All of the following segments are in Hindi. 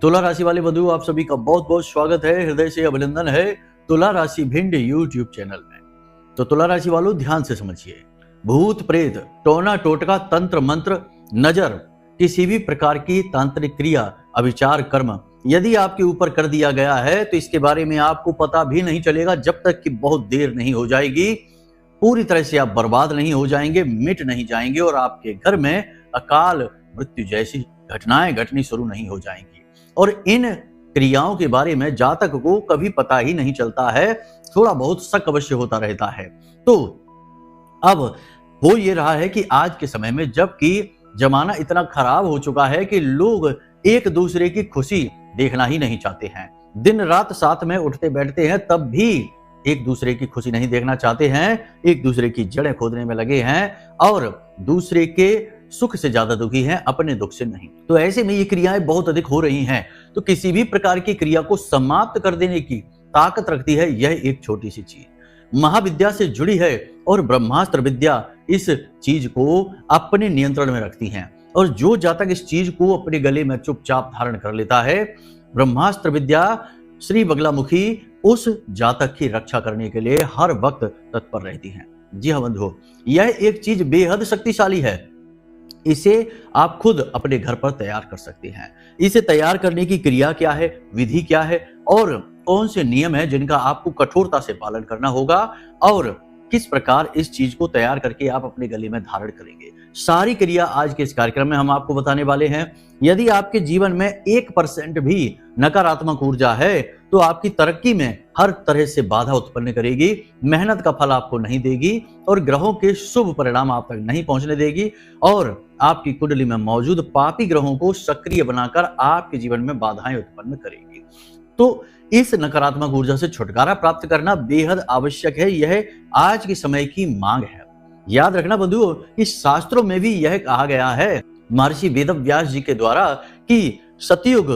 तुला राशि वाले बंधु, आप सभी का बहुत बहुत स्वागत है, हृदय से अभिनंदन है तुला राशि भिंड यूट्यूब चैनल में। तो तुला राशि वालों, ध्यान से समझिए। भूत प्रेत, टोना टोटका, तंत्र मंत्र, नजर, किसी भी प्रकार की तांत्रिक क्रिया, अभिचार कर्म यदि आपके ऊपर कर दिया गया है तो इसके बारे में आपको पता भी नहीं चलेगा जब तक कि बहुत देर नहीं हो जाएगी। पूरी तरह से आप बर्बाद नहीं हो जाएंगे, मिट नहीं जाएंगे और आपके घर में अकाल मृत्यु जैसी घटनाएं घटनी शुरू नहीं हो जाएंगी। और इन क्रियाओं के बारे में जातक को कभी पता ही नहीं चलता है, थोड़ा बहुत शक अवश्य होता रहता है। तो अब हो ये रहा है कि आज के समय में जबकि जमाना इतना खराब हो चुका है कि लोग एक दूसरे की खुशी देखना ही नहीं चाहते हैं, दिन रात साथ में उठते बैठते हैं तब भी एक दूसरे की खुशी नहीं देखना चाहते हैं, एक दूसरे की जड़ें खोदने में लगे हैं और दूसरे के सुख से ज्यादा दुखी हैं, अपने दुख से नहीं। तो ऐसे में ये क्रियाएं बहुत अधिक हो रही हैं। तो किसी भी प्रकार की क्रिया को समाप्त कर देने की ताकत रखती है यह एक छोटी सी चीज। महाविद्या से जुड़ी है और ब्रह्मास्त्र विद्या इस चीज को अपने नियंत्रण में रखती है। और जो जातक इस चीज को अपने गले में चुपचाप धारण कर लेता है, ब्रह्मास्त्र विद्या श्री बगलामुखी उस जातक की रक्षा करने के लिए हर वक्त तत्पर रहती है। जी हाँ बंधुओं, यह एक चीज बेहद शक्तिशाली है। इसे आप खुद अपने घर पर तैयार कर सकते हैं। इसे तैयार करने की क्रिया क्या है, विधि क्या है और कौन से नियम है जिनका आपको कठोरता से पालन करना होगा और किस प्रकार इस चीज को तैयार करके आप अपने गले में धारण करेंगे, सारी क्रिया आज के इस कार्यक्रम में हम आपको बताने वाले हैं। यदि आपके जीवन में 1% भी नकारात्मक ऊर्जा है तो आपकी तरक्की में हर तरह से बाधा उत्पन्न करेगी, मेहनत का फल आपको नहीं देगी और ग्रहों के शुभ परिणाम आप तक नहीं पहुंचने देगी और आपकी कुंडली में मौजूद पापी ग्रहों को सक्रिय बनाकर आपके जीवन में बाधाएं उत्पन्न करेगी। तो इस नकारात्मक ऊर्जा से छुटकारा प्राप्त करना बेहद आवश्यक है, यह आज के समय की मांग है। याद रखना बंधुओं, इस शास्त्रों में भी यह कहा गया है महर्षि वेदव्यास जी के द्वारा कि सतयुग,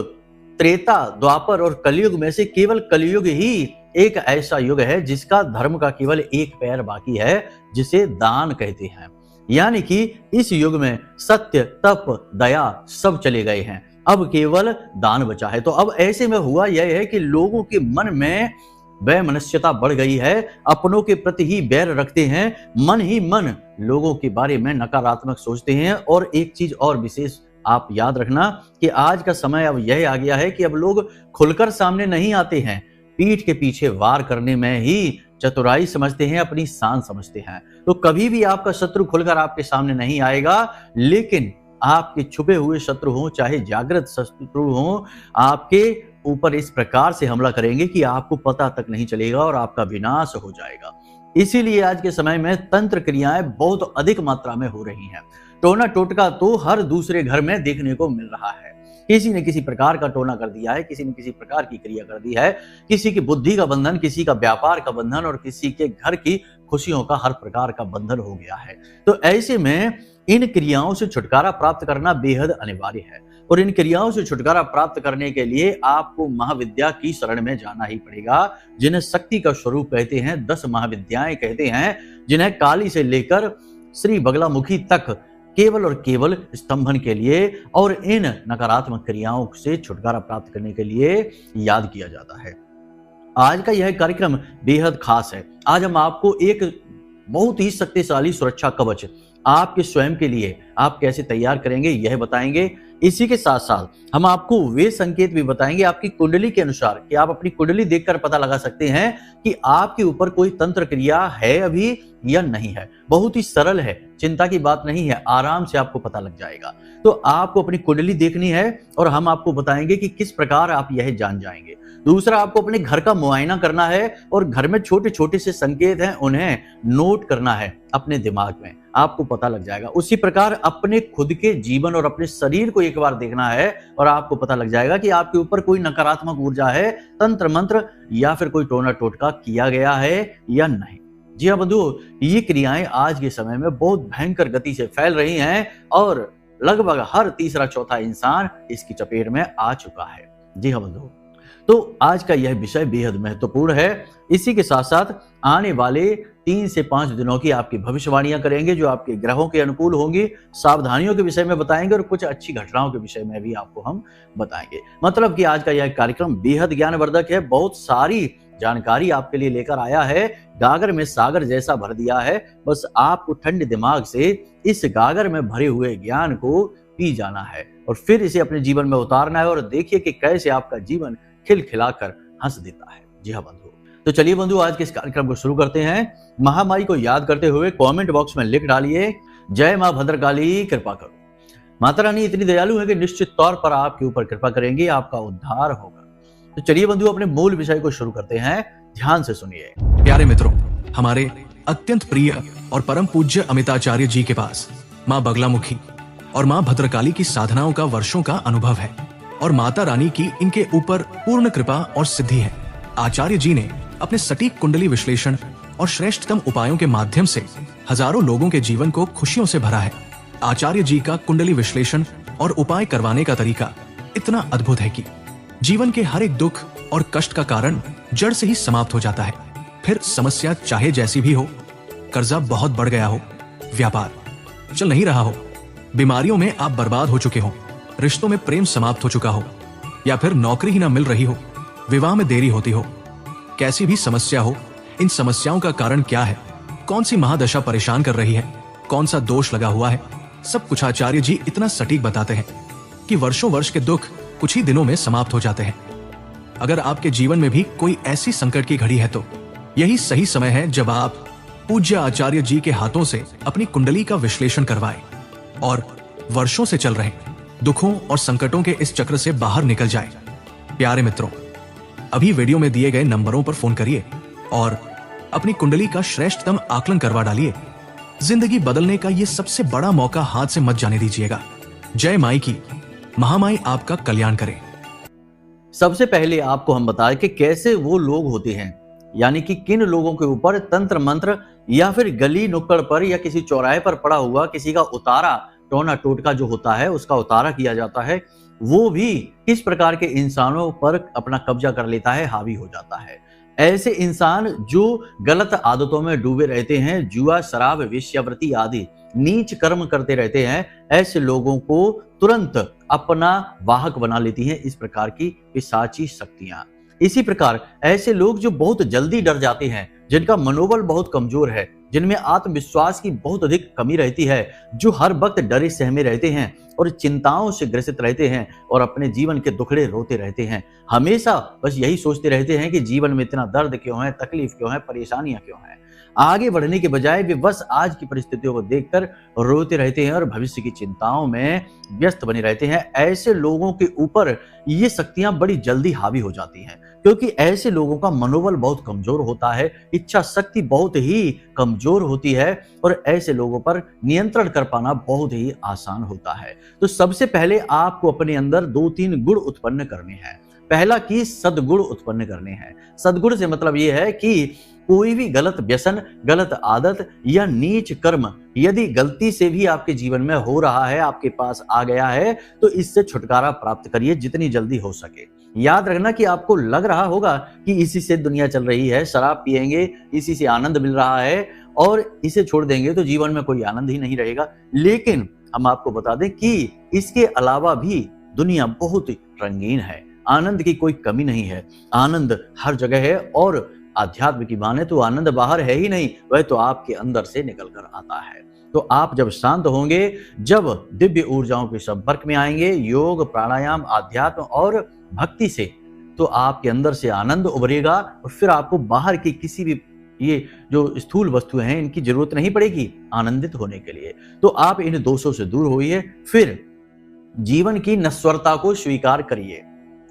त्रेता, द्वापर और कलयुग में से केवल कलयुग ही एक ऐसा युग है जिसका धर्म का केवल एक पैर बाकी है, जिसे दान कहते हैं। यानी कि इस युग में सत्य, तप, दया सब चले गए हैं, अब केवल दान बचा है। तो अब ऐसे में हुआ यह है कि लोगों के मन में वैमनस्यता बढ़ गई है, अपनों के प्रति ही बैर रखते हैं, मन ही मन लोगों के बारे में नकारात्मक सोचते हैं। और एक चीज और विशेष आप याद रखना कि आज का समय अब यह आ गया है कि अब लोग खुलकर सामने नहीं आते हैं, पीठ के पीछे वार करने में ही चतुराई समझते हैं, अपनी शान समझते हैं। तो कभी भी आपका शत्रु खुलकर आपके सामने नहीं आएगा, लेकिन आपके छुपे हुए शत्रु हों चाहे जागृत शत्रु हों, आपके ऊपर इस प्रकार से हमला करेंगे कि आपको पता तक नहीं चलेगा और आपका विनाश हो जाएगा। इसीलिए आज के समय में तंत्र क्रियाएं बहुत अधिक मात्रा में हो रही हैं। टोना टोटका तो हर दूसरे घर में देखने को मिल रहा है। किसी ने किसी प्रकार का टोना कर दिया है, किसी ने किसी प्रकार की क्रिया कर दी है, किसी की बुद्धि का बंधन, किसी का व्यापार का बंधन और किसी के घर की खुशियों का हर प्रकार का बंधन हो गया है। तो ऐसे में इन क्रियाओं से छुटकारा प्राप्त करना बेहद अनिवार्य है और इन क्रियाओं से छुटकारा प्राप्त करने के लिए आपको महाविद्या की शरण में जाना ही पड़ेगा, जिन्हें शक्ति का स्वरूप कहते हैं, 10 महाविद्याएं कहते हैं, जिन्हें काली से लेकर श्री बगलामुखी तक केवल और केवल स्तंभन के लिए और इन नकारात्मक क्रियाओं से छुटकारा प्राप्त करने के लिए याद किया जाता है। आज का यह कार्यक्रम बेहद खास है। आज हम आपको एक बहुत ही शक्तिशाली सुरक्षा कवच आपके स्वयं के लिए आप कैसे तैयार करेंगे यह बताएंगे। इसी के साथ साथ हम आपको वे संकेत भी बताएंगे आपकी कुंडली के अनुसार कि आप अपनी कुंडली देखकर पता लगा सकते हैं कि आपके ऊपर कोई तंत्र क्रिया है अभी या नहीं है। बहुत ही सरल है, चिंता की बात नहीं है, आराम से आपको पता लग जाएगा। तो आपको अपनी कुंडली देखनी है और हम आपको बताएंगे कि किस प्रकार आप यह जान जाएंगे। दूसरा, आपको अपने घर का मुआयना करना है और घर में छोटे छोटे से संकेत हैं उन्हें नोट करना है अपने दिमाग में, आपको पता लग जाएगा। उसी प्रकार अपने खुद के जीवन और अपने शरीर को एक बार देखना है और आपको पता लग जाएगा कि आपके ऊपर कोई नकारात्मक ऊर्जा है, तंत्र मंत्र या फिर कोई टोना टोटका किया गया है या नहीं। जी हाँ बंधुओं, ये क्रियाएं आज के समय में बहुत भयंकर गति से फैल रही हैं और लगभग हर तीसरा चौथा इंसान इसकी चपेट में आ चुका है। जी हाँ बंधुओं, तो आज का यह विषय बेहद महत्वपूर्ण है। इसी के साथ साथ आने वाले 3 से 5 दिनों की आपकी भविष्यवाणियां करेंगे जो आपके ग्रहों के अनुकूल होंगी, सावधानियों के विषय में बताएंगे और कुछ अच्छी घटनाओं के विषय में भी आपको हम बताएंगे। मतलब कि आज का यह कार्यक्रम बेहद ज्ञानवर्धक है, बहुत सारी जानकारी आपके लिए लेकर आया है, गागर में सागर जैसा भर दिया है। बस आपको ठंडे दिमाग से इस गागर में भरे हुए ज्ञान को पी जाना है और फिर इसे अपने जीवन में उतारना है और देखिए कि कैसे आपका जीवन खिलखिलाकर हंस देता है। जी हाँ बंधु, तो चलिए बंधु आज के इस कार्यक्रम को शुरू करते हैं। महामाई को याद करते हुए कमेंट बॉक्स में लिख डालिए, जय मां भद्रकाली कृपा करो। माता रानी इतनी दयालु है कि निश्चित तौर पर आपके ऊपर कृपा करेंगी, आपका उद्धार होगा। तो चलिए बंधु अपने मूल विषय को शुरू करते हैं, ध्यान से सुनिए। प्यारे मित्रों, हमारे अत्यंत प्रिय और परम पूज्य अमिताचार्य जी के पास माँ बगलामुखी और माँ भद्रकाली की साधनाओं का वर्षों का अनुभव है और माता रानी की इनके ऊपर पूर्ण कृपा और सिद्धि है। आचार्य जी ने अपने सटीक कुंडली विश्लेषण और श्रेष्ठतम उपायों के माध्यम से हजारों लोगों के जीवन को खुशियों से भरा है। आचार्य जी का कुंडली विश्लेषण और उपाय करवाने का तरीका इतना अद्भुत है कि जीवन के हर एक दुख और कष्ट का कारण जड़ से ही समाप्त हो जाता है। फिर समस्या चाहे जैसी भी हो, कर्जा बहुत बढ़ गया हो, व्यापार चल नहीं रहा हो, बीमारियों में आप बर्बाद हो चुके हो, रिश्तों में प्रेम समाप्त हो चुका हो, या फिर नौकरी ही ना मिल रही हो, विवाह में देरी होती हो, कैसी भी समस्या हो, इन समस्याओं का कारण क्या है, कौन सी महादशा परेशान कर रही है, कौन सा दोष लगा हुआ है, सब कुछ आचार्य जी इतना सटीक बताते हैं कि वर्षों वर्ष के दुख कुछ ही दिनों में समाप्त हो जाते हैं। अगर आपके जीवन में भी कोई ऐसी संकट की घड़ी है तो यही सही समय है जब आप पूज्य आचार्य जी के हाथों से अपनी कुंडली का विश्लेषण करवाएं और वर्षों से चल रहे दुखों और संकटों के इस चक्र से बाहर निकल जाएं। प्यारे मित्रों, अभी वीडियो में दिए गए नंबरों पर फोन करिए और अपनी कुंडली का श्रेष्ठतम आकलन करवा डालिए। जिंदगी बदलने का ये सबसे बड़ा मौका हाथ से मत जाने दीजिएगा। जय माई की, महामाई आपका कल्याण करे। सबसे पहले आपको हम बताएं कि कैसे वो लोग होते हैं, यानी कि किन लोगों के ऊपर तंत्र मंत्र या फिर गली नुक्कड़ पर या किसी चौराहे पर पड़ा हुआ किसी का उतारा, टोना टोटका जो होता है उसका उतारा किया जाता है, वो भी किस प्रकार के इंसानों पर अपना कब्जा कर लेता है, हावी हो जाता है। ऐसे इंसान जो गलत आदतों में डूबे रहते हैं, जुआ, शराब, वेश्यावृत्ति आदि नीच कर्म करते रहते हैं, ऐसे लोगों को तुरंत अपना वाहक बना लेती हैं इस प्रकार की पिशाची शक्तियां। इसी प्रकार ऐसे लोग जो बहुत जल्दी डर जाते हैं, जिनका मनोबल बहुत कमजोर है, जिनमें आत्मविश्वास की बहुत अधिक कमी रहती है, जो हर वक्त डरे सहमे रहते हैं और चिंताओं से ग्रसित रहते हैं और अपने जीवन के दुखड़े रोते रहते हैं, हमेशा बस यही सोचते रहते हैं कि जीवन में इतना दर्द क्यों है, तकलीफ क्यों है, परेशानियां क्यों हैं। आगे बढ़ने के बजाय वे बस आज की परिस्थितियों को देखकर रोते रहते हैं और भविष्य की चिंताओं में व्यस्त बने रहते हैं। ऐसे लोगों के ऊपर ये शक्तियां बड़ी जल्दी हावी हो जाती हैं, क्योंकि ऐसे लोगों का मनोबल बहुत कमजोर होता है, इच्छा शक्ति बहुत ही कमजोर होती है और ऐसे लोगों पर नियंत्रण कर पाना बहुत ही आसान होता है। तो सबसे पहले आपको अपने अंदर 2-3 गुण उत्पन्न करने हैं। पहला कि सद्गुण उत्पन्न करने हैं। सद्गुण से मतलब यह है कि कोई भी गलत व्यसन, गलत आदत या नीच कर्म यदि गलती से भी आपके जीवन में हो रहा है, आपके पास आ गया है, तो इससे छुटकारा प्राप्त करिए जितनी जल्दी हो सके। याद रखना कि आपको लग रहा होगा कि इसी से दुनिया चल रही है, शराब पिएंगे इसी से आनंद मिल रहा है और इसे छोड़ देंगे तो जीवन में कोई आनंद ही नहीं रहेगा। लेकिन हम आपको बता दें कि इसके अलावा भी दुनिया बहुत रंगीन है, आनंद की कोई कमी नहीं है, आनंद हर जगह है और आध्यात्म की माने तो आनंद बाहर है ही नहीं, वह तो आपके अंदर से निकल कर आता है। तो आप जब शांत होंगे, जब दिव्य ऊर्जाओं के संपर्क में आएंगे, योग, प्राणायाम, आध्यात्म और भक्ति से, तो आपके अंदर से आनंद उभरेगा और फिर आपको बाहर की किसी भी ये जो स्थूल वस्तुएं हैं इनकी जरूरत नहीं पड़ेगी आनंदित होने के लिए। तो आप इन दोषों से दूर होइए, फिर जीवन की नश्वरता को स्वीकार करिए।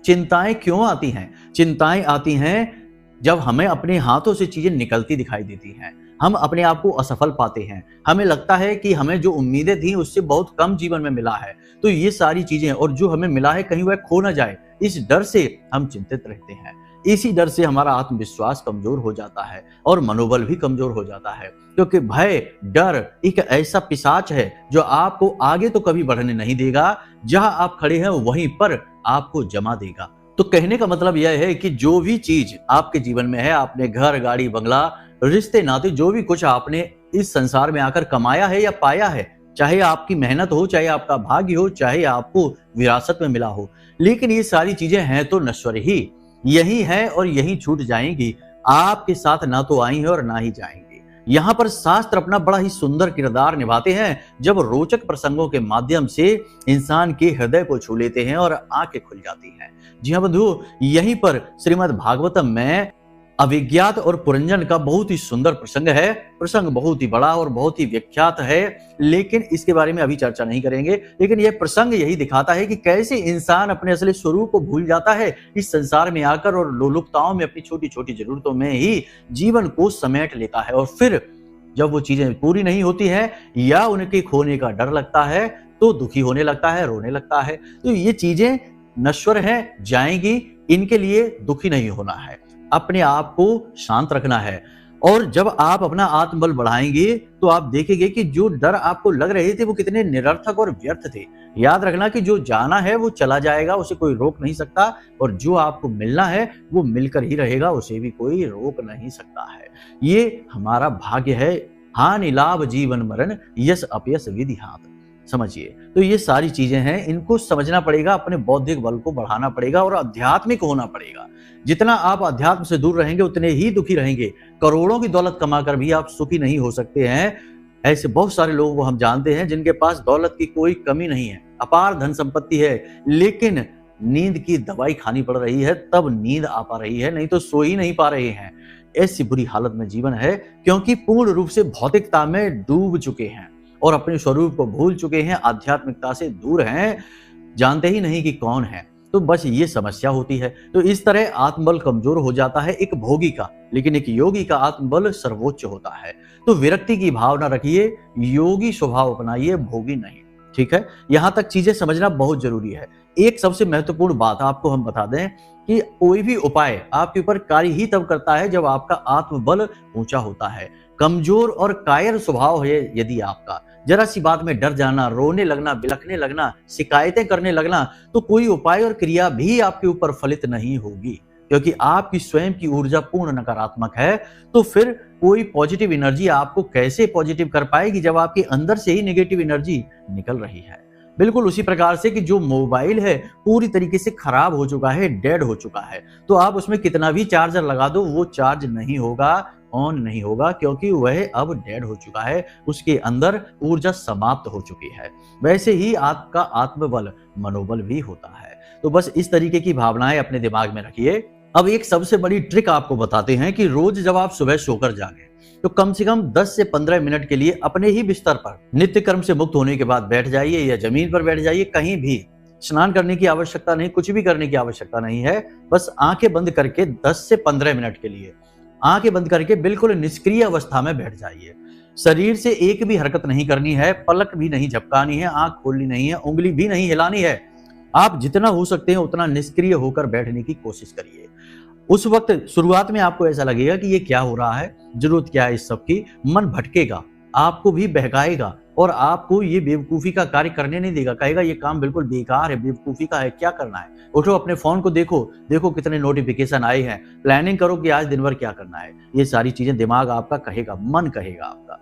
चिंताएं क्यों आती हैं? चिंताएं आती हैं जब हमें अपने हाथों से चीजें निकलती दिखाई देती हैं, हम अपने आप को असफल पाते हैं, हमें लगता है कि हमें जो उम्मीदें थी उससे बहुत कम जीवन में मिला है, तो ये सारी चीजें और जो हमें मिला है कहीं वह खो ना जाए, इस डर से हम चिंतित रहते हैं। इसी डर से हमारा आत्मविश्वास कमजोर हो जाता है और मनोबल भी कमजोर हो जाता है, क्योंकि भय, डर एक ऐसा पिशाच है जो आपको आगे तो कभी बढ़ने नहीं देगा, जहां आप खड़े हैं वहीं पर आपको जमा देगा। तो कहने का मतलब यह है कि जो भी चीज आपके जीवन में है, आपने घर, गाड़ी, बंगला, रिश्ते नाते, जो भी कुछ आपने इस संसार में आकर कमाया है या पाया है, चाहे आपकी मेहनत हो, चाहे आपका भाग्य हो, चाहे आपको विरासत में मिला हो, लेकिन ये सारी चीजें हैं तो नश्वर ही, यही है और यही छूट जाएंगी। आपके साथ ना तो आई है और ना ही जाएंगी। यहाँ पर शास्त्र अपना बड़ा ही सुंदर किरदार निभाते हैं, जब रोचक प्रसंगों के माध्यम से इंसान के हृदय को छू लेते हैं और आंखें खुल जाती हैं। जी हाँ बंधु, यहीं पर श्रीमद् भागवतम में अभिज्ञात और पुरंजन का बहुत ही सुंदर प्रसंग है। प्रसंग बहुत ही बड़ा और बहुत ही विख्यात है, लेकिन इसके बारे में अभी चर्चा नहीं करेंगे। लेकिन यह प्रसंग यही दिखाता है कि कैसे इंसान अपने असली स्वरूप को भूल जाता है इस संसार में आकर, और लोलुपताओं में अपनी छोटी छोटी जरूरतों में ही जीवन को समेट लेता है। और फिर जब वो चीजें पूरी नहीं होती है या उनके खोने का डर लगता है तो दुखी होने लगता है, रोने लगता है। तो ये चीजें नश्वर हैं, जाएंगी, इनके लिए दुखी नहीं होना है, अपने आप को शांत रखना है। और जब आप अपना आत्मबल बढ़ाएंगे तो आप देखेंगे कि जो डर आपको लग रहे थे वो कितने निरर्थक और व्यर्थ थे। याद रखना कि जो जाना है वो चला जाएगा, उसे कोई रोक नहीं सकता, और जो आपको मिलना है वो मिलकर ही रहेगा, उसे भी कोई रोक नहीं सकता है। ये हमारा भाग्य है। हानि लाभ जीवन मरण, यश अपयश विधि हाथ। समझिए, तो ये सारी चीजें हैं, इनको समझना पड़ेगा, अपने बौद्धिक बल को बढ़ाना पड़ेगा और आध्यात्मिक होना पड़ेगा। जितना आप अध्यात्म से दूर रहेंगे उतने ही दुखी रहेंगे। करोड़ों की दौलत कमाकर भी आप सुखी नहीं हो सकते हैं। ऐसे बहुत सारे लोगों को हम जानते हैं जिनके पास दौलत की कोई कमी नहीं है, अपार धन संपत्ति है, लेकिन नींद की दवाई खानी पड़ रही है, तब नींद आ पा रही है, नहीं तो सो ही नहीं पा रहे हैं। ऐसी बुरी हालत में जीवन है, क्योंकि पूर्ण रूप से भौतिकता में डूब चुके हैं और अपने स्वरूप को भूल चुके हैं, आध्यात्मिकता से दूर हैं, जानते ही नहीं कि कौन है। तो बस ये समस्या होती है। तो इस तरह आत्मबल कमजोर हो जाता है एक भोगी का, लेकिन एक योगी का आत्मबल सर्वोच्च होता है। तो विरक्ति की भावना रखिए, योगी स्वभाव अपनाइए, भोगी नहीं। ठीक है, यहां तक चीजें समझना बहुत जरूरी है। एक सबसे महत्वपूर्ण बात आपको हम बता दें कि कोई भी उपाय आपके ऊपर कार्य ही तब करता है जब आपका आत्मबल ऊंचा होता है। कमजोर और कायर स्वभाव है यदि आपका, जरा सी बात में डर जाना, रोने लगना, बिलखने लगना, शिकायतें करने लगना, तो कोई उपाय और क्रिया भी आपके ऊपर फलित नहीं होगी, क्योंकि आपकी स्वयं की ऊर्जा पूर्ण नकारात्मक है। तो फिर कोई पॉजिटिव एनर्जी आपको कैसे पॉजिटिव कर पाएगी जब आपके अंदर से ही नेगेटिव एनर्जी निकल रही है। बिल्कुल उसी प्रकार से कि जो मोबाइल है पूरी तरीके से खराब हो चुका है, डेड हो चुका है, तो आप उसमें कितना भी चार्जर लगा दो वो चार्ज नहीं होगा, ऑन नहीं होगा, क्योंकि वह अब डेड हो चुका है, उसके अंदर ऊर्जा समाप्त हो चुकी है। वैसे ही आपका आत्मबल, मनोबल भी होता है। तो बस इस तरीके की भावनाएं अपने दिमाग में रखिए। अब एक सबसे बड़ी ट्रिक आपको बताते हैं कि रोज जब आप सुबह सोकर जागें तो कम से कम 10 से 15 मिनट के लिए अपने ही बिस्तर पर नित्य कर्म से मुक्त होने के बाद बैठ जाइए, या जमीन पर बैठ जाइए, कहीं भी स्नान करने की आवश्यकता नहीं, कुछ भी करने की आवश्यकता नहीं है। बस आंखें बंद करके 10 से 15 मिनट के लिए आंखें बंद करके बिल्कुल निष्क्रिय अवस्था में बैठ जाइए। शरीर से एक भी हरकत नहीं करनी है, पलक भी नहीं झपकानी है, आंख खोलनी नहीं है, उंगली भी नहीं हिलानी है। आप जितना हो सकते हैं उतना निष्क्रिय होकर बैठने की कोशिश करिए। उस वक्त शुरुआत में आपको ऐसा लगेगा कि ये क्या हो रहा है, जरूरत क्या है इस सब की, मन भटकेगा, आपको भी बहकाएगा और आपको ये बेवकूफी का कार्य करने नहीं देगा, कहेगा ये काम बिल्कुल बेकार है, बेवकूफी का है, क्या करना है। उठो, अपने फोन को देखो, देखो कितने नोटिफिकेशन आए हैं, प्लानिंग करो कि आज दिन भर क्या करना है। ये सारी चीजें दिमाग आपका कहेगा, मन कहेगा आपका,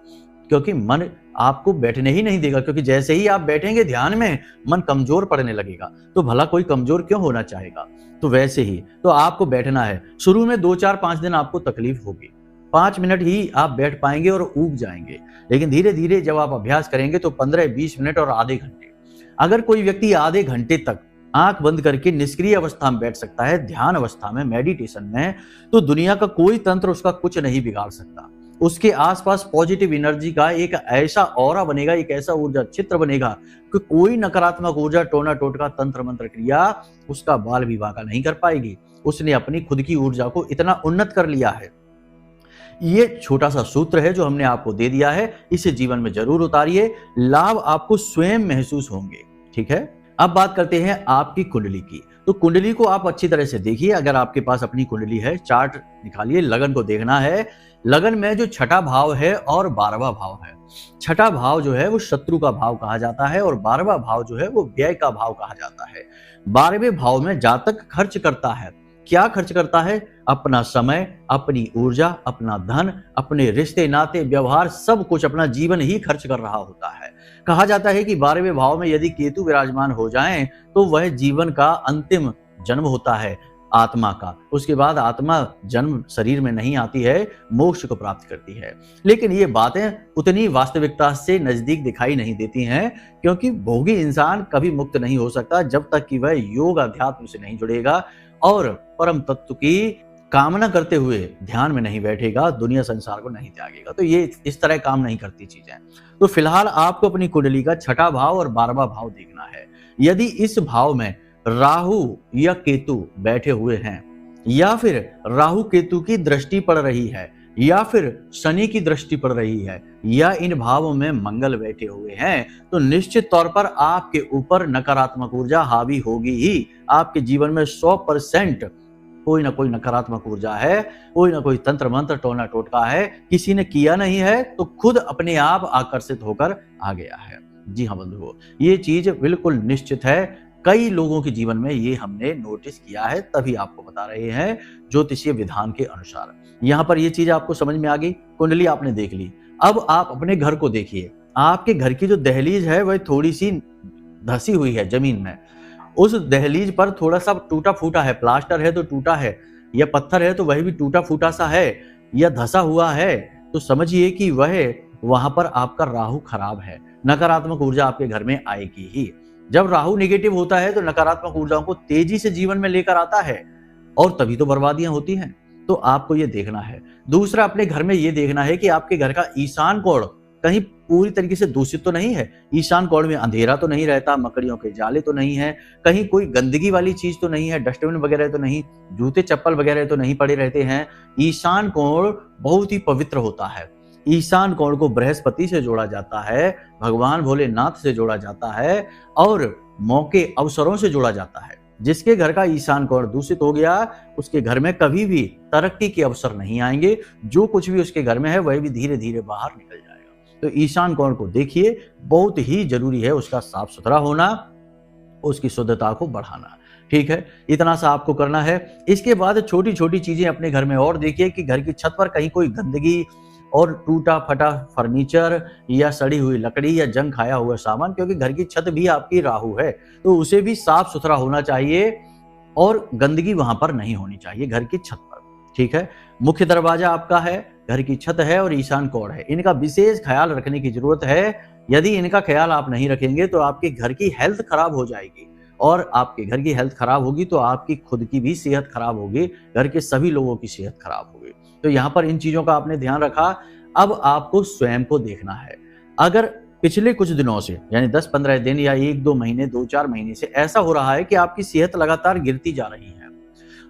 क्योंकि मन आपको बैठने ही नहीं देगा, क्योंकि जैसे ही आप बैठेंगे ध्यान में मन कमजोर पड़ने लगेगा। तो भला कोई कमजोर क्यों होना चाहेगा। तो वैसे ही तो आपको बैठना है। शुरू में 2 4 5 दिन आपको तकलीफ होगी, 5 मिनट ही आप बैठ पाएंगे और ऊब जाएंगे, लेकिन धीरे धीरे जब आप अभ्यास करेंगे तो 15-20 मिनट और आधे घंटे। अगर कोई व्यक्ति आधे घंटे तक आंख बंद करके निष्क्रिय अवस्था में बैठ सकता है, ध्यान अवस्था में, मेडिटेशन में, तो दुनिया का कोई तंत्र उसका कुछ नहीं बिगाड़ सकता। उसके आसपास पॉजिटिव एनर्जी का एक ऐसा ऑरा बनेगा, एक ऐसा ऊर्जा चित्र बनेगा कि कोई नकारात्मक ऊर्जा, टोना टोटका, तंत्र मंत्र क्रिया उसका बाल भी बांका नहीं कर पाएगी। उसने अपनी खुद की ऊर्जा को इतना उन्नत कर लिया है। ये छोटा सा सूत्र है जो हमने आपको दे दिया है, इसे जीवन में जरूर उतारिए, लाभ आपको स्वयं महसूस होंगे। ठीक है, अब बात करते हैं आपकी कुंडली की। तो कुंडली को आप अच्छी तरह से देखिए। अगर आपके पास अपनी कुंडली है, चार्ट निकालिए, लगन को देखना है। लगन में जो छठा भाव है और 12वां भाव है, छठा भाव जो है वो शत्रु का भाव कहा जाता है और 12वां भाव जो है वो व्यय का भाव कहा जाता है। 12वें भाव में जातक खर्च करता है। क्या खर्च करता है? अपना समय, अपनी ऊर्जा, अपना धन, अपने रिश्ते नाते व्यवहार, सब कुछ अपना जीवन ही खर्च कर रहा होता है। कहा जाता है कि 12वें भाव में यदि केतु विराजमान हो जाएं तो वह जीवन का अंतिम जन्म होता है आत्मा का। उसके बाद आत्मा जन्म शरीर में नहीं आती है, मोक्ष को प्राप्त करती है। लेकिन ये बातें उतनी वास्तविकता से नजदीक दिखाई नहीं देती हैं, क्योंकि भोगी इंसान कभी मुक्त नहीं हो सकता जब तक कि वह योग अध्यात्म से नहीं जुड़ेगा और परम तत्व की कामना करते हुए ध्यान में नहीं बैठेगा, दुनिया संसार को नहीं त्यागेगा। तो ये इस तरह काम नहीं करती चीजें। तो फिलहाल आपको अपनी कुंडली का 6ठा भाव और 12वां भाव देखना है। यदि इस भाव में राहु या केतु बैठे हुए हैं, या फिर राहु केतु की दृष्टि पड़ रही है, या फिर शनि की दृष्टि पड़ रही है, या इन भावों में मंगल बैठे हुए हैं, तो निश्चित तौर पर आपके ऊपर नकारात्मक ऊर्जा हावी होगी ही। आपके जीवन में 100% कोई ना कोई नकारात्मक ऊर्जा है, कोई ना कोई तंत्र मंत्र टोना टोटका है, किसी ने किया नहीं है तो खुद अपने आप आकर्षित होकर आ गया है। जी हाँ बंधुओं, ये चीज बिल्कुल निश्चित है। कई लोगों के जीवन में ये हमने नोटिस किया है, तभी आपको बता रहे हैं ज्योतिषीय विधान के अनुसार। यहाँ पर ये चीज आपको समझ में आ गई, कुंडली आपने देख ली। अब आप अपने घर को देखिए। आपके घर की जो दहलीज है वह थोड़ी सी धसी हुई है जमीन में। उस दहलीज पर थोड़ा सा टूटा फूटा है, प्लास्टर है तो टूटा है, या पत्थर है तो वह भी टूटा फूटा सा है, या धसा हुआ है, तो समझिए कि वह वहां पर आपका राहु खराब है। नकारात्मक ऊर्जा आपके घर में आएगी ही। जब राहु नेगेटिव होता है तो नकारात्मक ऊर्जाओं को तेजी से जीवन में लेकर आता है, और तभी तो बर्बादियां होती हैं। तो आपको ये देखना है। दूसरा, अपने घर में ये देखना है कि आपके घर का ईशान कोण कहीं पूरी तरीके से दूषित तो नहीं है। ईशान कोण में अंधेरा तो नहीं रहता, मकड़ियों के जाले तो नहीं है, कहीं कोई गंदगी वाली चीज तो नहीं है, डस्टबिन वगैरह तो नहीं, जूते चप्पल वगैरह तो नहीं पड़े रहते हैं। ईशान कोण बहुत ही पवित्र होता है। ईशान कोण को बृहस्पति से जोड़ा जाता है, भगवान भोलेनाथ से जोड़ा जाता है, और मौके अवसरों से जोड़ा जाता है। जिसके घर का ईशान कोण दूषित हो गया, उसके घर में कभी भी तरक्की के अवसर नहीं आएंगे। जो कुछ भी उसके घर में है वह भी धीरे धीरे बाहर निकल जाएगा। तो ईशान कोण को देखिए, बहुत ही जरूरी है उसका साफ सुथरा होना, उसकी शुद्धता को बढ़ाना। ठीक है, इतना सा आपको करना है। इसके बाद छोटी छोटी चीजें अपने घर में और देखिए कि घर की छत पर कहीं कोई गंदगी और टूटा फटा फर्नीचर या सड़ी हुई लकड़ी या जंग खाया हुआ सामान, क्योंकि घर की छत भी आपकी राहु है, तो उसे भी साफ सुथरा होना चाहिए और गंदगी वहां पर नहीं होनी चाहिए घर की छत पर। ठीक है, मुख्य दरवाजा आपका है, घर की छत है और ईशान कोण है। इनका विशेष ख्याल रखने की जरूरत है। यदि इनका ख्याल आप नहीं रखेंगे तो आपके घर की हेल्थ खराब हो जाएगी, और आपके घर की हेल्थ खराब होगी तो आपकी खुद की भी सेहत खराब होगी, घर के सभी लोगों की सेहत खराब होगी। तो यहाँ पर इन चीजों का आपने ध्यान रखा। अब आपको स्वयं को देखना है। अगर पिछले कुछ दिनों से, यानी 10-15 दिन या 1-2 महीने, 2-4 महीने से ऐसा हो रहा है कि आपकी सेहत लगातार गिरती जा रही है,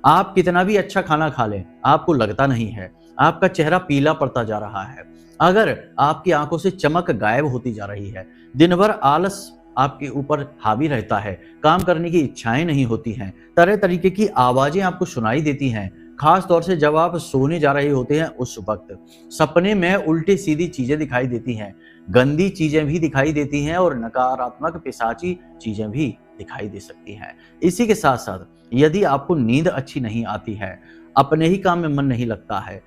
आप कितना भी अच्छा खाना खा लें आपको लगता नहीं है, आपका चेहरा पीला पड़ता जा रहा है, अगर आपकी आंखों से चमक गायब होती जा रही है, दिन भर आलस आपके ऊपर हावी रहता है, काम करने की इच्छाएं नहीं होती हैं, तरह तरीके की आवाजें आपको सुनाई देती हैं, खास तौर से जब आप सोने जा रहे होते हैं उस वक्त सपने में उल्टी सीधी चीजें दिखाई देती हैं, गंदी चीजें भी दिखाई देती हैं, और नकारात्मक पिशाची चीजें भी दिखाई दे सकती हैं। इसी के साथ साथ यदि आपको नींद अच्छी नहीं आती है, अपने ही काम में मन नहीं लगता है,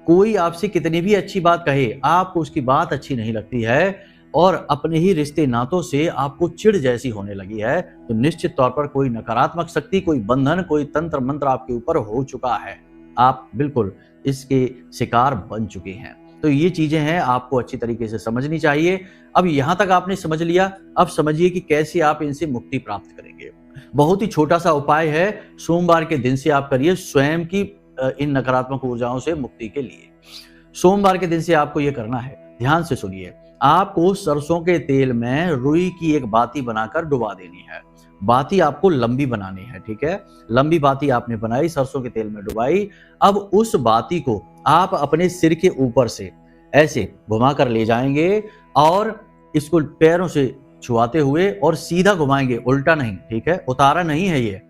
कोई आपसे कितनी भी अच्छी बात कहे आपको उसकी बात अच्छी नहीं लगती है, और अपने ही रिश्ते नातों से आपको चिढ़ जैसी होने लगी है, तो निश्चित तौर पर कोई नकारात्मक शक्ति, कोई बंधन, कोई तंत्र मंत्र आपके ऊपर हो चुका है। आप बिल्कुल इसके शिकार बन चुके हैं। तो ये चीजें हैं, आपको अच्छी तरीके से समझनी चाहिए। अब यहां तक आपने समझ लिया, अब समझिए कि कैसे आप इनसे मुक्ति प्राप्त करेंगे। बहुत ही छोटा सा उपाय है, सोमवार के दिन से आप करिए स्वयं की इन नकारात्मक ऊर्जाओं से मुक्ति के लिए। सोमवार के दिन से आपको ये करना है, ध्यान से सुनिए। आपको सरसों के तेल में रुई की एक बाती बनाकर डुबा देनी है। बाती आपको लंबी बनानी है, ठीक है। लंबी बाती आपने बनाई, सरसों के तेल में डुबाई। अब उस बाती को आप अपने सिर के ऊपर से ऐसे घुमा कर ले जाएंगे और इसको पैरों से छुआते हुए और सीधा घुमाएंगे, उल्टा नहीं, ठीक है, उतारा नहीं है ये।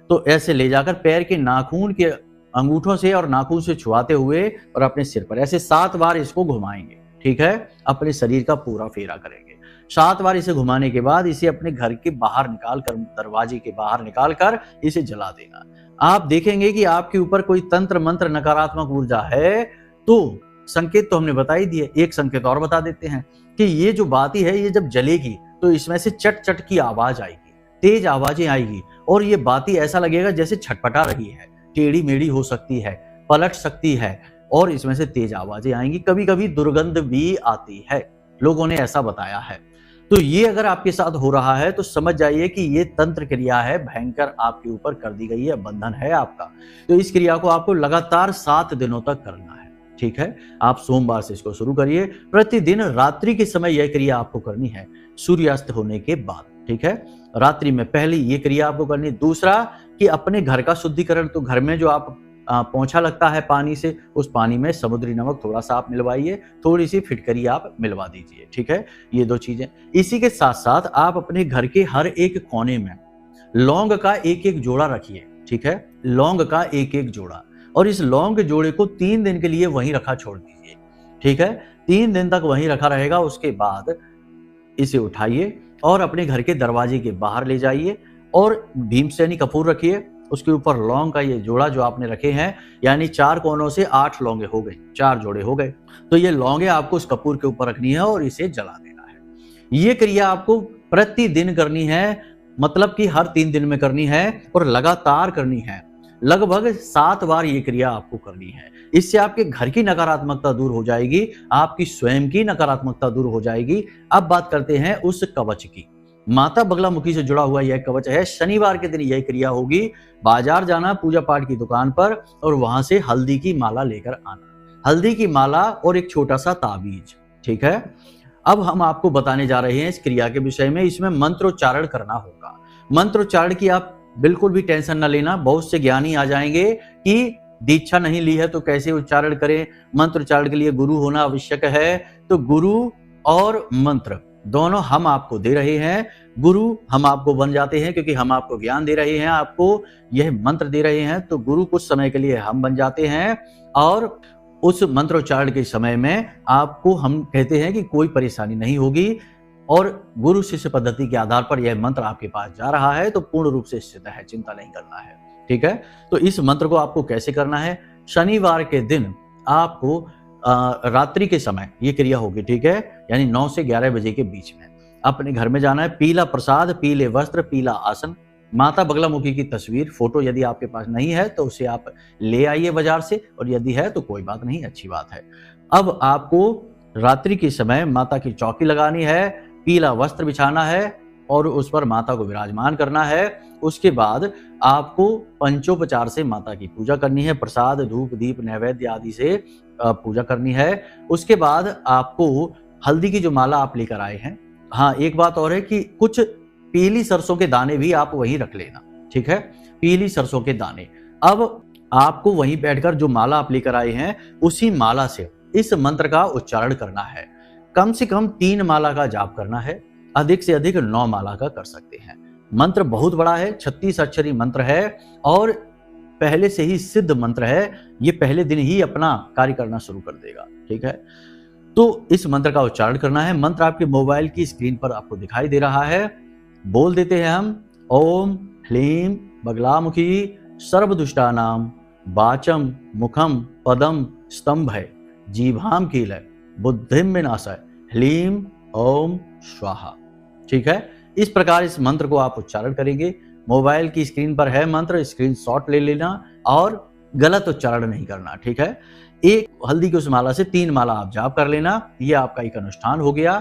तो ऐसे ले जाकर पैर के नाखून के अंगूठों से और नाखून से छुआते हुए और अपने सिर पर ऐसे 7 बार इसको घुमाएंगे, ठीक है। अपने शरीर का पूरा फेरा करेंगे। 7 बार इसे घुमाने के बाद इसे अपने घर के बाहर निकाल कर, दरवाजे के बाहर निकाल कर इसे जला देना। आप देखेंगे कि आपके ऊपर कोई तंत्र मंत्र नकारात्मक ऊर्जा है तो संकेत तो हमने बता ही दिए, एक संकेत और बता देते हैं कि ये जो बाती है ये जब जलेगी तो इसमें से चट चट की आवाज आएगी, तेज आवाजें आएगी और ये बाती ऐसा लगेगा जैसे छटपटा रही है, टेढ़ी मेढ़ी हो सकती है, पलट सकती है और इसमें से तेज आवाजें आएंगी, कभी कभी दुर्गंध भी आती है, लोगों ने ऐसा बताया है। तो ये अगर आपके साथ हो रहा है तो समझ जाइए कि ये तंत्र क्रिया है, भयंकर आपके ऊपर कर दी गई है, बंधन है आपका। तो इस क्रिया को आपको लगातार 7 दिनों तक करना है, ठीक है। आप सोमवार से इसको शुरू करिए, प्रतिदिन रात्रि के समय यह क्रिया आपको करनी है, सूर्यास्त होने के बाद, ठीक है। रात्रि में पहले ये क्रिया आपको करनी। दूसरा कि अपने घर का शुद्धिकरण, तो घर में जो आप पोंछा लगता है पानी से, उस पानी में समुद्री नमक थोड़ा सा आप मिलवाइए, थोड़ी सी फिटकरी आप मिलवा दीजिए, ठीक है। ये 2 चीजें। इसी के साथ साथ आप अपने घर के हर एक कोने में लौंग का एक एक जोड़ा रखिए, ठीक है, लौंग का एक एक जोड़ा, और इस लौंग के जोड़े को 3 दिन के लिए वहीं रखा छोड़ दीजिए, ठीक है। 3 दिन तक वहीं रखा रहेगा। उसके बाद इसे उठाइए और अपने घर के दरवाजे के बाहर ले जाइए और भीमसेनी कपूर रखिए, उसके ऊपर लौंग का ये जोड़ा जो आपने रखे हैं, यानी 4 कोनों से 8 लौंगे हो गए, 4 जोड़े हो गए। तो ये लौंगे आपको उस कपूर के ऊपर रखनी है और इसे जला देना है। ये क्रिया आपको प्रतिदिन करनी है, मतलब कि हर 3 दिन में करनी है और लगातार करनी है। लगभग 7 बार ये क्रिया आपको करनी है। इससे आपके घर की नकारात्मकता दूर हो जाएगी, आपकी स्वयं की नकारात्मकता दूर हो जाएगी। अब बात करते हैं उस कवच की। माता बगलामुखी से जुड़ा हुआ यह कवच है। शनिवार के दिन यह क्रिया होगी। बाजार जाना पूजा पाठ की दुकान पर और वहां से हल्दी की माला लेकर आना, हल्दी की माला और एक छोटा सा ताबीज, ठीक है। अब हम आपको बताने जा रहे हैं इस क्रिया के विषय में। इसमें मंत्रोच्चारण करना होगा। मंत्रोच्चारण की आप बिल्कुल भी टेंशन न लेना। बहुत से ज्ञानी आ जाएंगे कि दीक्षा नहीं ली है तो कैसे उच्चारण करें, मंत्रोच्चारण के लिए गुरु होना आवश्यक है। तो गुरु और मंत्र दोनों हम आपको दे रहे हैं। गुरु हम आपको बन जाते हैं क्योंकि हम आपको ज्ञान दे रहे हैं, आपको यह मंत्र दे रहे हैं। तो गुरु कुछ समय के लिए हम बन जाते हैं और उस मंत्रोच्चारण के समय में आपको हम कहते हैं कि कोई परेशानी नहीं होगी और गुरु शिष्य पद्धति के आधार पर यह मंत्र आपके पास जा रहा है तो पूर्ण रूप से स्थित है, चिंता नहीं करना है, ठीक है। तो इस मंत्र को आपको कैसे करना है? शनिवार के दिन आपको रात्रि के समय ये क्रिया होगी, ठीक है, यानी 9 से 11 बजे के बीच में अपने घर में जाना है। पीला प्रसाद, पीले वस्त्र, पीला आसन, माता बगलामुखी की तस्वीर, फोटो यदि आपके पास नहीं है तो उसे आप ले आइए बाजार से, और यदि है तो कोई बात नहीं, अच्छी बात है। अब आपको रात्रि के समय माता की चौकी लगानी है, पीला वस्त्र बिछाना है और उस पर माता को विराजमान करना है। उसके बाद आपको पंचोपचार से माता की पूजा करनी है, प्रसाद, धूप, दीप, नैवेद्य आदि से पूजा करनी है। उसके बाद आपको हल्दी की जो माला आप लेकर आए हैं, हाँ एक बात और है कि कुछ पीली सरसों के दाने भी आप वहीं रख लेना, ठीक है, पीली सरसों के दाने। अब आपको वहीं बैठकर जो माला आप लेकर आए हैं उसी माला से इस मंत्र का उच्चारण करना है। कम से कम 3 माला का जाप करना है, अधिक से अधिक 9 माला का कर सकते हैं। मंत्र बहुत बड़ा है, 36 अक्षरी मंत्र है और पहले से ही सिद्ध मंत्र है। ये पहले दिन ही अपना कार्य करना शुरू कर देगा, ठीक है। तो इस मंत्र का उच्चारण करना है। मंत्र आपके मोबाइल की स्क्रीन पर आपको दिखाई दे रहा है। बोल देते हैं हम, ओम ह्लीम बगलामुखी सर्वदुष्टानाम वाचम मुखम पदम स्तंभय जीभाम कीलय बुद्धिम विनाशय ह्लीम ओम स्वाहा, ठीक है। इस प्रकार इस मंत्र को आप उच्चारण करेंगे। मोबाइल की स्क्रीन पर है मंत्र, स्क्रीनशॉट ले लेना और गलत उच्चारण नहीं करना, ठीक है। एक हल्दी की उस माला से 3 माला आप जाप कर लेना, ये आपका एक अनुष्ठान हो गया।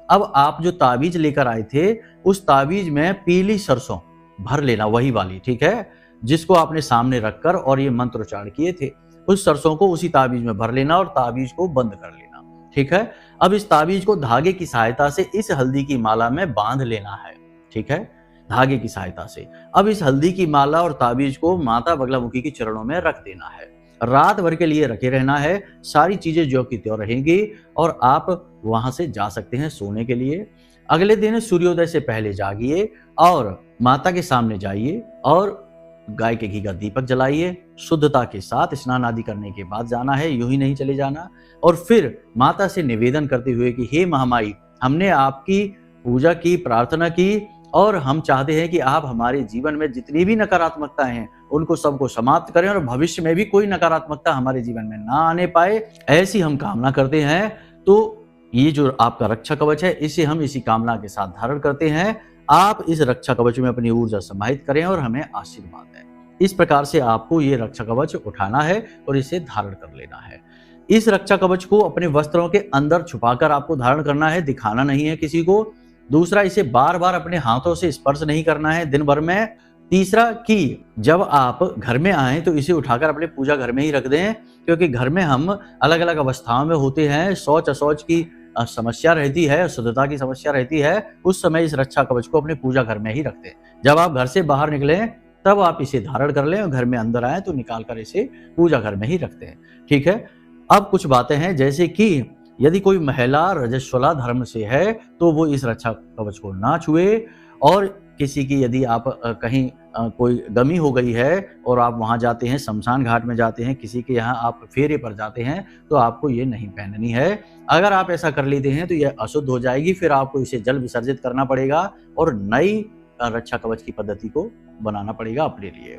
अब आप जो ताबीज लेकर आए थे उस ताबीज में पीली सरसों भर लेना, वही वाली, ठीक है, जिसको आपने सामने रखकर और ये मंत्र उच्चारण किए थे। उस सरसों को उसी ताबीज में भर लेना और ताबीज को बंद कर लेना, ठीक है। अब इस ताबीज को धागे की सहायता से इस हल्दी की माला में बांध लेना है, ठीक है, धागे की सहायता से। अब इस हल्दी की माला और ताबीज को माता बगलामुखी के चरणों में रख देना है। रात भर के लिए रखे रहना है। सारी चीजें ज्यों की त्यों रहेंगी और आप वहां से जा सकते हैं सोने के लिए। अगले दिन सूर्योदय से पहले जागिए और माता के सामने जाइए और गाय के घी का दीपक जलाइए। शुद्धता के साथ स्नान आदि करने के बाद जाना है, यूं ही नहीं चले जाना। और फिर माता से निवेदन करते हुए कि हे महामाई, हमने आपकी पूजा की, प्रार्थना की और हम चाहते हैं कि आप हमारे जीवन में जितनी भी नकारात्मकता हैं उनको सबको समाप्त करें और भविष्य में भी कोई नकारात्मकता हमारे जीवन में ना आने पाए, ऐसी हम कामना करते हैं। तो ये जो आपका रक्षा कवच है, इसे हम इसी कामना के साथ धारण करते हैं। आप इस रक्षा कवच में अपनी ऊर्जा समाहित करें और हमें आशीर्वाद दें। इस प्रकार से आपको ये रक्षा कवच उठाना है और इसे धारण कर लेना है। इस रक्षा कवच को अपने वस्त्रों के अंदर छुपाकर आपको धारण करना है, दिखाना नहीं है किसी को। दूसरा, इसे बार बार अपने हाथों से स्पर्श नहीं करना है दिन भर में। तीसरा कि जब आप घर में आए तो इसे उठाकर अपने पूजा घर में ही रख दें, क्योंकि घर में हम अलग अलग अवस्थाओं में होते हैं। शौच अशौच की समस्या रहती है, शुद्धता की समस्या रहती है। उस समय इस रक्षा कवच को अपने पूजा घर में ही रख दें। जब आप घर से बाहर निकलें तब आप इसे धारण कर लें और घर में अंदर आए तो निकाल कर इसे पूजा घर में ही रखते हैं। ठीक है। अब कुछ बातें हैं, जैसे कि यदि कोई महिला रजस्वला धर्म से है तो वो इस रक्षा कवच को ना छुए, और किसी की यदि आप कहीं कोई गमी हो गई है और आप वहां जाते हैं, शमशान घाट में जाते हैं, किसी के यहाँ आप फेरे पर जाते हैं, तो आपको ये नहीं पहननी है। अगर आप ऐसा कर लेते हैं तो यह अशुद्ध हो जाएगी, फिर आपको इसे जल विसर्जित करना पड़ेगा और नई रक्षा कवच की पद्धति को बनाना पड़ेगा अपने लिए।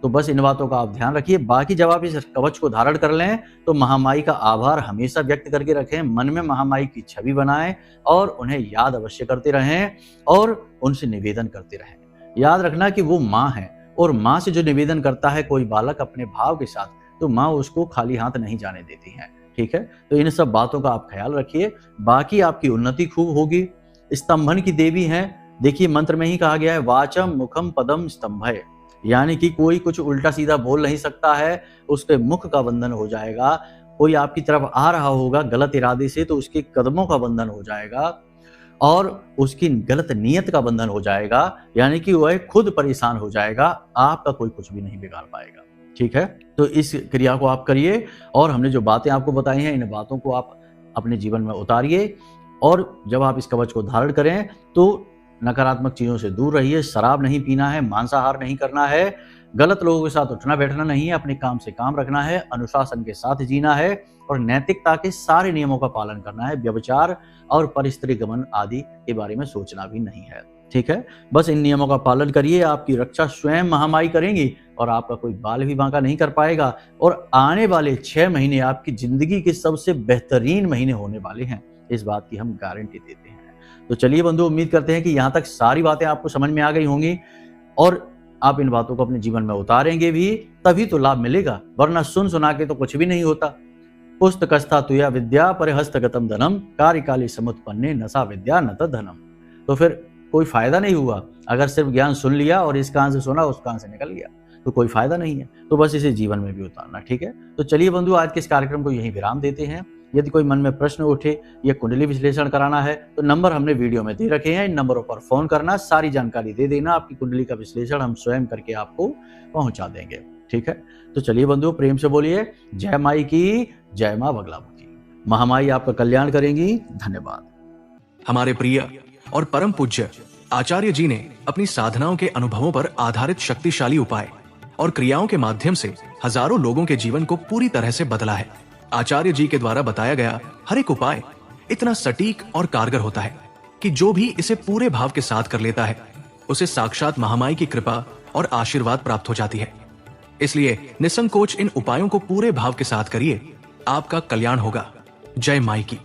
तो बस इन बातों का आप ध्यान रखिए। बाकी जब आप इस कवच को धारण कर लें तो महामाई का आभार हमेशा व्यक्त करके रखें, मन में महामाई की छवि बनाएं और उन्हें याद अवश्य करते रहें और उनसे निवेदन करते रहें। याद रखना कि वो माँ है और माँ से जो निवेदन करता है कोई बालक अपने भाव के साथ, तो माँ उसको खाली हाथ नहीं जाने देती है। ठीक है। तो इन सब बातों का आप ख्याल रखिए। बाकी आपकी उन्नति खूब होगी। स्तंभन की देवी हैं, देखिए मंत्र में ही कहा गया है, वाचम मुखम पदम स्तंभय, यानी कि कोई कुछ उल्टा सीधा बोल नहीं सकता है, उसके मुख का बंधन हो जाएगा। कोई आपकी तरफ आ रहा होगा गलत इरादे से तो उसके कदमों का बंधन हो जाएगा और उसकी गलत नीयत का बंधन हो जाएगा, यानी कि वह खुद परेशान हो जाएगा, आपका कोई कुछ भी नहीं बिगाड़ पाएगा। ठीक है। तो इस क्रिया को आप करिए और हमने जो बातें आपको बताई हैं इन बातों को आप अपने जीवन में उतारिए। और जब आप इस कवच को धारण करें तो नकारात्मक चीजों से दूर रहिए। शराब नहीं पीना है, मांसाहार नहीं करना है, गलत लोगों के साथ उठना बैठना नहीं है, अपने काम से काम रखना है, अनुशासन के साथ जीना है और नैतिकता के सारे नियमों का पालन करना है। व्यभिचार और परस्त्री गमन आदि के बारे में सोचना भी नहीं है। ठीक है। बस इन नियमों का पालन करिए, आपकी रक्षा स्वयं महामाई करेंगी और आपका कोई बाल भी बांका नहीं कर पाएगा। और आने वाले 6 महीने आपकी जिंदगी के सबसे बेहतरीन महीने होने वाले हैं, इस बात की हम गारंटी देते हैं। तो चलिए बंधु, उम्मीद करते हैं कि यहाँ तक सारी बातें आपको समझ में आ गई होंगी और आप इन बातों को अपने जीवन में उतारेंगे भी, तभी तो लाभ मिलेगा, वरना सुन सुना के तो कुछ भी नहीं होता। पुस्तकस्था तुया विद्या परिहस्तगतम धनम कार्यकाली समुत्पन्ने नसा विद्या नत धनम। तो फिर कोई फायदा नहीं हुआ। अगर सिर्फ ज्ञान सुन लिया और इस कान से सुना उस कान से निकल गया तो कोई फायदा नहीं है। तो बस इसे जीवन में भी उतारना। ठीक है। तो चलिए बंधु, आज के इस कार्यक्रम को यहीं विराम देते हैं। यदि कोई मन में प्रश्न उठे या कुंडली विश्लेषण कराना है तो नंबर हमने वीडियो में दे रखे हैं, इन नंबरों पर फोन करना, सारी जानकारी दे देना, आपकी कुंडली का विश्लेषण हम स्वयं करके आपको पहुंचा देंगे। ठीक है। तो चलिए बंधु, प्रेम से बोलिए जय माई की, जय मां बगलामुखी। महामाई आपका कल्याण करेंगी। धन्यवाद। हमारे प्रिय और परम पूज्य आचार्य जी ने अपनी साधनाओं के अनुभवों पर आधारित शक्तिशाली उपाय और क्रियाओं के माध्यम से हजारों लोगों के जीवन को पूरी तरह से बदला है। आचार्य जी के द्वारा बताया गया हर एक उपाय इतना सटीक और कारगर होता है कि जो भी इसे पूरे भाव के साथ कर लेता है उसे साक्षात महामाई की कृपा और आशीर्वाद प्राप्त हो जाती है। इसलिए निसंकोच इन उपायों को पूरे भाव के साथ करिए, आपका कल्याण होगा। जय माई की।